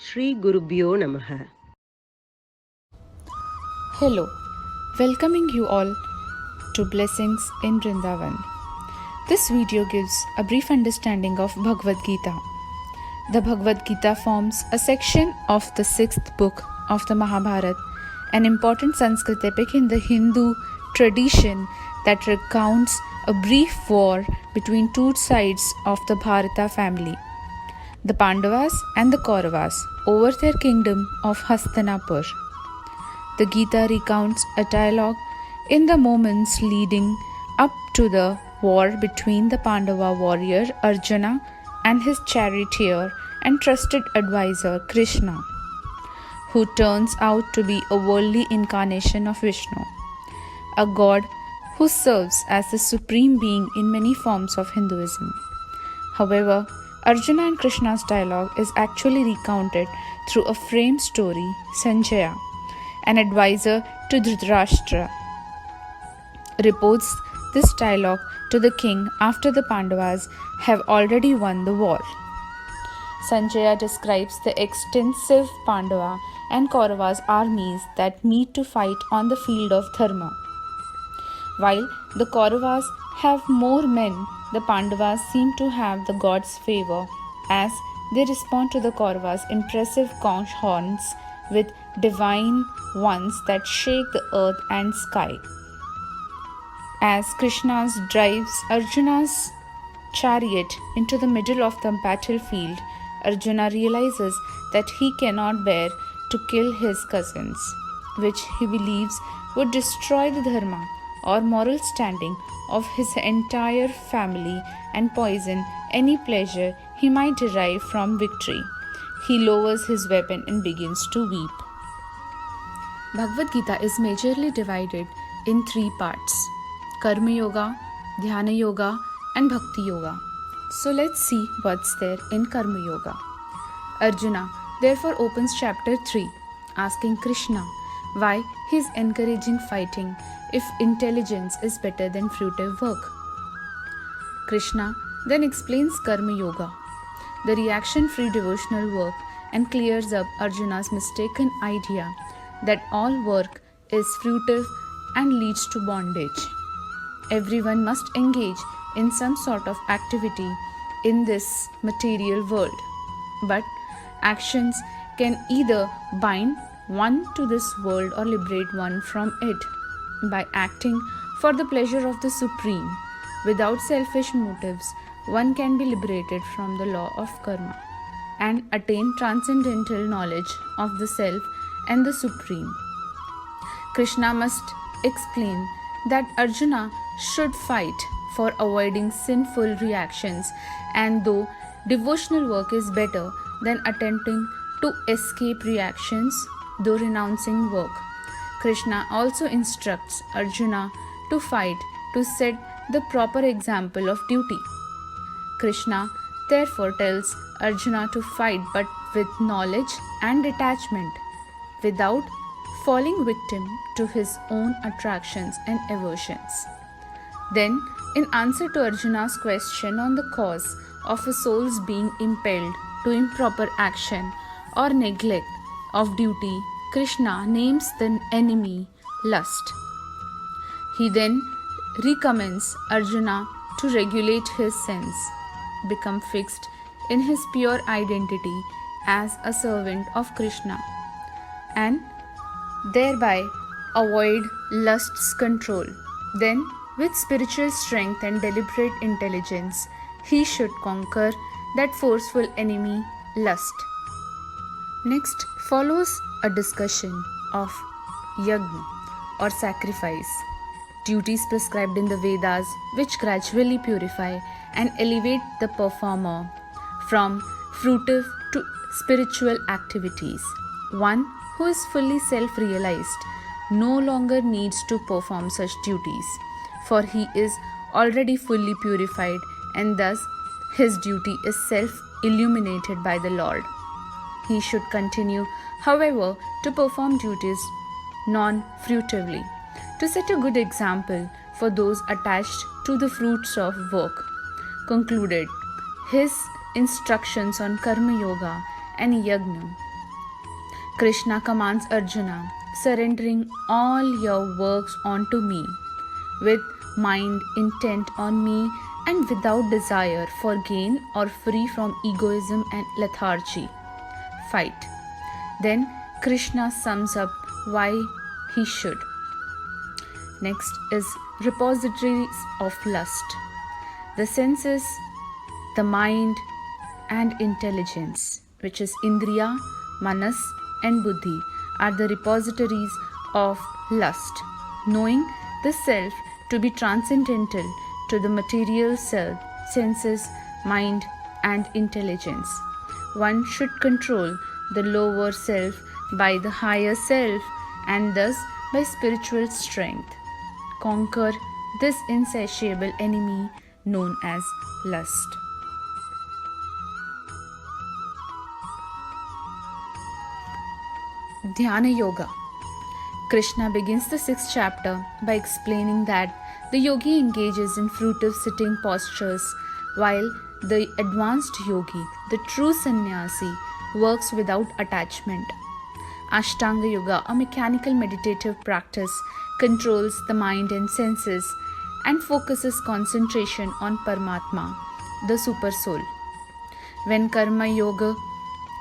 Shri Gurubhyo Namaha. Hello, welcoming you all to Blessings in Vrindavan. This video gives a brief understanding of Bhagavad Gita. The Bhagavad Gita forms a section of the sixth book of the Mahabharata, an important Sanskrit epic in the Hindu tradition that recounts a brief war between two sides of the Bharata family, the Pandavas and the Kauravas, over their kingdom of Hastinapur. The Gita recounts a dialogue in the moments leading up to the war between the Pandava warrior Arjuna and his charioteer and trusted advisor Krishna, who turns out to be a worldly incarnation of Vishnu, a god who serves as the supreme being in many forms of Hinduism. However, Arjuna and Krishna's dialogue is actually recounted through a frame story, Sanjaya, an advisor to Dhritarashtra, reports this dialogue to the king after the Pandavas have already won the war. Sanjaya describes the extensive Pandava and Kauravas armies that meet to fight on the field of Dharma. While the Kauravas have more men, the Pandavas seem to have the god's favor as they respond to the Kauravas' impressive conch horns with divine ones that shake the earth and sky. As Krishna drives Arjuna's chariot into the middle of the battlefield, Arjuna realizes that he cannot bear to kill his cousins, which he believes would destroy the dharma or moral standing of his entire family and poison any pleasure he might derive from victory. He lowers his weapon and begins to weep. Bhagavad Gita is majorly divided in three parts: Karma Yoga, Dhyana Yoga, and Bhakti Yoga. So let's see what's there in Karma Yoga. Arjuna therefore opens chapter 3, asking Krishna why he is encouraging fighting if intelligence is better than fruitive work. Krishna then explains Karma Yoga, the reaction-free devotional work, and clears up Arjuna's mistaken idea that all work is fruitive and leads to bondage. Everyone must engage in some sort of activity in this material world, but actions can either bind one to this world or liberate one from it. By acting for the pleasure of the Supreme, without selfish motives, one can be liberated from the law of karma and attain transcendental knowledge of the Self and the Supreme. Krishna must explain that Arjuna should fight for avoiding sinful reactions, and though devotional work is better than attempting to escape reactions, though renouncing work, Krishna also instructs Arjuna to fight to set the proper example of duty. Krishna therefore tells Arjuna to fight but with knowledge and detachment, without falling victim to his own attractions and aversions. Then, in answer to Arjuna's question on the cause of a soul's being impelled to improper action or neglect of duty, Krishna names the enemy lust. He then recommends Arjuna to regulate his sense, become fixed in his pure identity as a servant of Krishna, and thereby avoid lust's control. Then, with spiritual strength and deliberate intelligence, he should conquer that forceful enemy, lust. Next follows a discussion of yajna or sacrifice, duties prescribed in the Vedas which gradually purify and elevate the performer from fruitive to spiritual activities. One who is fully self-realized no longer needs to perform such duties, for he is already fully purified, and thus his duty is self-illuminated by the Lord. He should continue, however, to perform duties non-fruitively, to set a good example for those attached to the fruits of work. Concluded his instructions on Karma Yoga and Yajna Krishna commands Arjuna, surrendering all your works onto me, with mind intent on me and without desire for gain or free from egoism and lethargy. Fight. Then Krishna sums up why he should. Next is repositories of lust. The senses, the mind and intelligence, which is Indriya, Manas and Buddhi, are the repositories of lust. Knowing the self to be transcendental to the material self, senses, mind and intelligence, one should control the lower self by the higher self and thus by spiritual strength conquer this insatiable enemy known as lust. Dhyana Yoga. Krishna begins the 6th chapter by explaining that the yogi engages in fruitive sitting postures, while the advanced yogi, the true sannyasi, works without attachment. Ashtanga Yoga, a mechanical meditative practice, controls the mind and senses and focuses concentration on Paramatma, the Super Soul. When Karma Yoga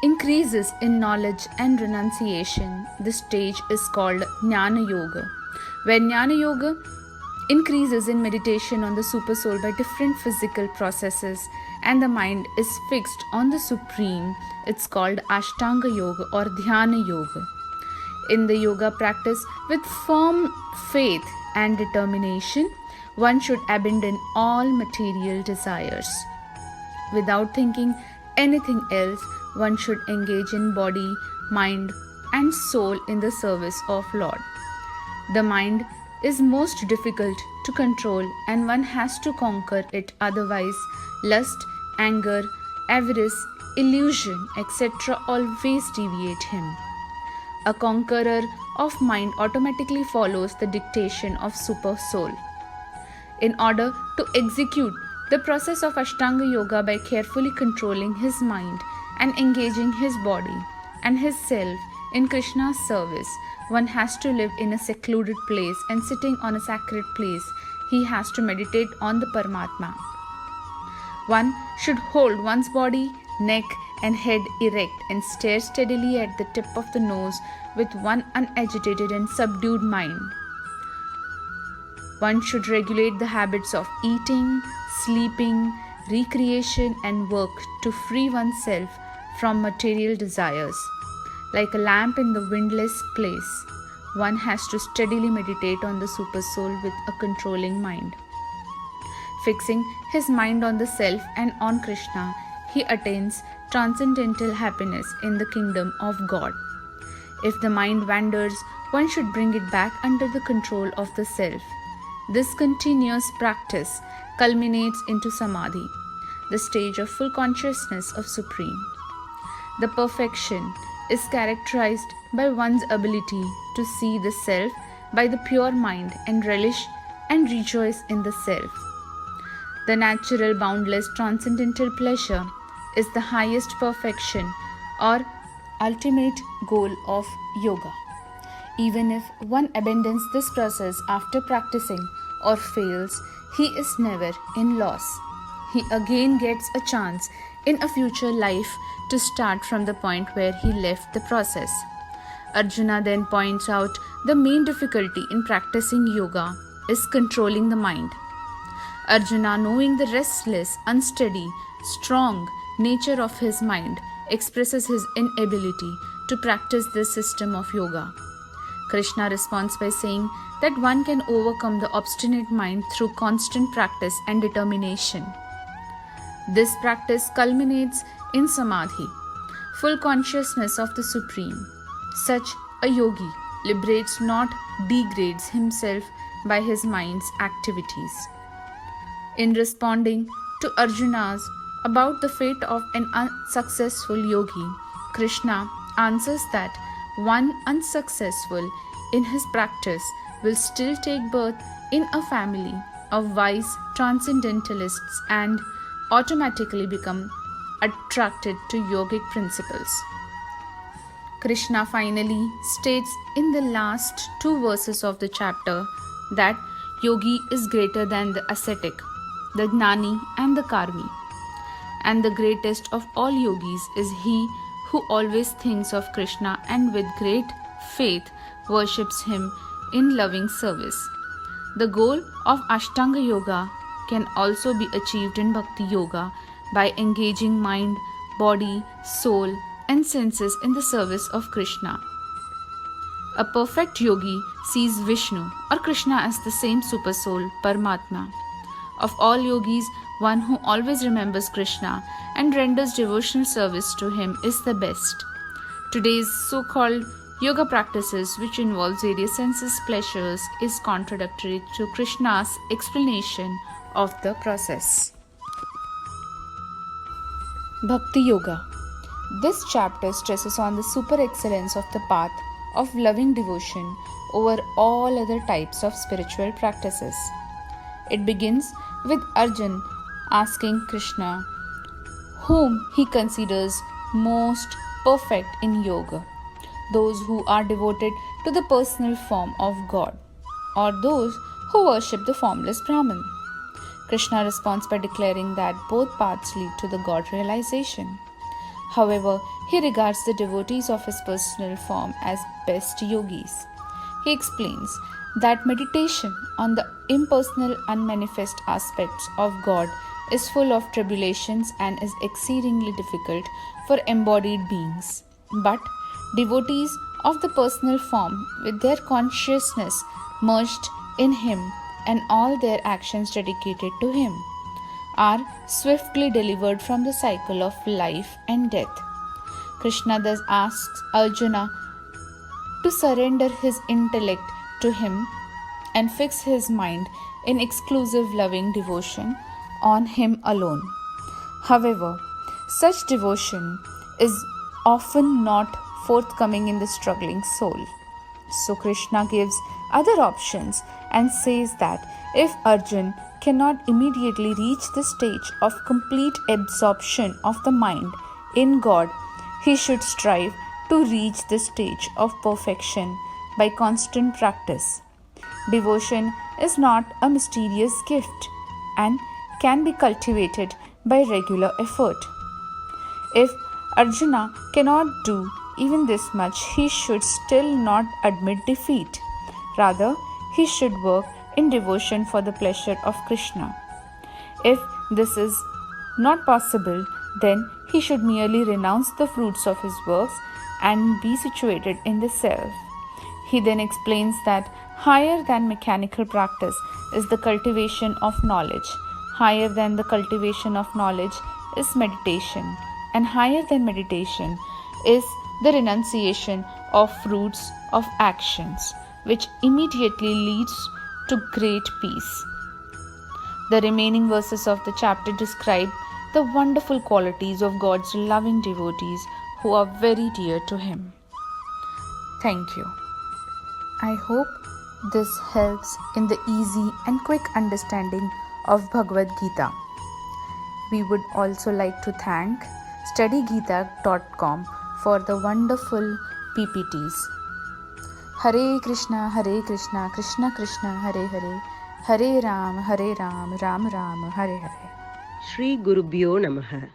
increases in knowledge and renunciation, this stage is called Jnana Yoga. When Jnana Yoga increases in meditation on the Super Soul by different physical processes and the mind is fixed on the Supreme, it's called Ashtanga Yoga or Dhyana Yoga. In the yoga practice, with firm faith and determination, one should abandon all material desires. Without thinking anything else, one should engage in body, mind, and soul in the service of Lord. The mind is most difficult to control and one has to conquer it, otherwise lust, anger, avarice, illusion, etc. always deviate him. A conqueror of mind automatically follows the dictation of Super Soul. In order to execute the process of Ashtanga Yoga by carefully controlling his mind and engaging his body and his self in Krishna's service, one has to live in a secluded place and sitting on a sacred place, he has to meditate on the Paramatma. One should hold one's body, neck and head erect and stare steadily at the tip of the nose with one unagitated and subdued mind. One should regulate the habits of eating, sleeping, recreation and work to free oneself from material desires. Like a lamp in the windless place, one has to steadily meditate on the Super Soul with a controlling mind. Fixing his mind on the self and on Krishna, he attains transcendental happiness in the kingdom of God. If the mind wanders, one should bring it back under the control of the self. This continuous practice culminates into Samadhi, the stage of full consciousness of Supreme. The perfection is characterized by one's ability to see the self by the pure mind and relish and rejoice in the self. The natural, boundless, transcendental pleasure is the highest perfection or ultimate goal of yoga. Even if one abandons this process after practicing or fails, he is never in loss. He again gets a chance in a future life to start from the point where he left the process. Arjuna then points out the main difficulty in practicing yoga is controlling the mind. Arjuna, knowing the restless, unsteady, strong nature of his mind, expresses his inability to practice this system of yoga. Krishna responds by saying that one can overcome the obstinate mind through constant practice and determination. This practice culminates in Samadhi, full consciousness of the Supreme. Such a yogi liberates, not degrades himself by his mind's activities. In responding to Arjuna's about the fate of an unsuccessful yogi, Krishna answers that one unsuccessful in his practice will still take birth in a family of wise transcendentalists and automatically become attracted to yogic principles. Krishna finally states in the last two verses of the chapter that yogi is greater than the ascetic, the gnani and the karmi. And the greatest of all yogis is he who always thinks of Krishna and with great faith worships him in loving service. The goal of Ashtanga Yoga can also be achieved in Bhakti Yoga by engaging mind, body, soul, and senses in the service of Krishna. A perfect yogi sees Vishnu or Krishna as the same supersoul, Paramatma. Of all yogis, one who always remembers Krishna and renders devotional service to him is the best. Today's so-called yoga practices, which involves various senses pleasures, is contradictory to Krishna's explanation of the process. Bhakti Yoga. This chapter stresses on the super excellence of the path of loving devotion over all other types of spiritual practices. It begins with Arjun asking Krishna whom he considers most perfect in yoga, those who are devoted to the personal form of God, or those who worship the formless Brahman. Krishna responds by declaring that both paths lead to the God realization. However, he regards the devotees of his personal form as best yogis. He explains that meditation on the impersonal unmanifest aspects of God is full of tribulations and is exceedingly difficult for embodied beings. But devotees of the personal form, with their consciousness merged in him and all their actions dedicated to him, are swiftly delivered from the cycle of life and death. Krishna thus asks Arjuna to surrender his intellect to him and fix his mind in exclusive loving devotion on him alone. However, such devotion is often not forthcoming in the struggling soul. So Krishna gives other options and says that if Arjun cannot immediately reach the stage of complete absorption of the mind in God, he should strive to reach the stage of perfection by constant practice. Devotion is not a mysterious gift and can be cultivated by regular effort. If Arjuna cannot do even this much, he should still not admit defeat. Rather, he should work in devotion for the pleasure of Krishna. If this is not possible, then he should merely renounce the fruits of his works and be situated in the self. He then explains that higher than mechanical practice is the cultivation of knowledge. Higher than the cultivation of knowledge is meditation, and higher than meditation is the renunciation of fruits of actions, which immediately leads to great peace. The remaining verses of the chapter describe the wonderful qualities of God's loving devotees who are very dear to Him. Thank you. I hope this helps in the easy and quick understanding of Bhagavad Gita. We would also like to thank studygita.com for the wonderful PPTs. Hare Krishna, Krishna Krishna, Hare Hare, Hare Ram, Ram Ram, Hare Hare. Shri Gurubhyo Namaha.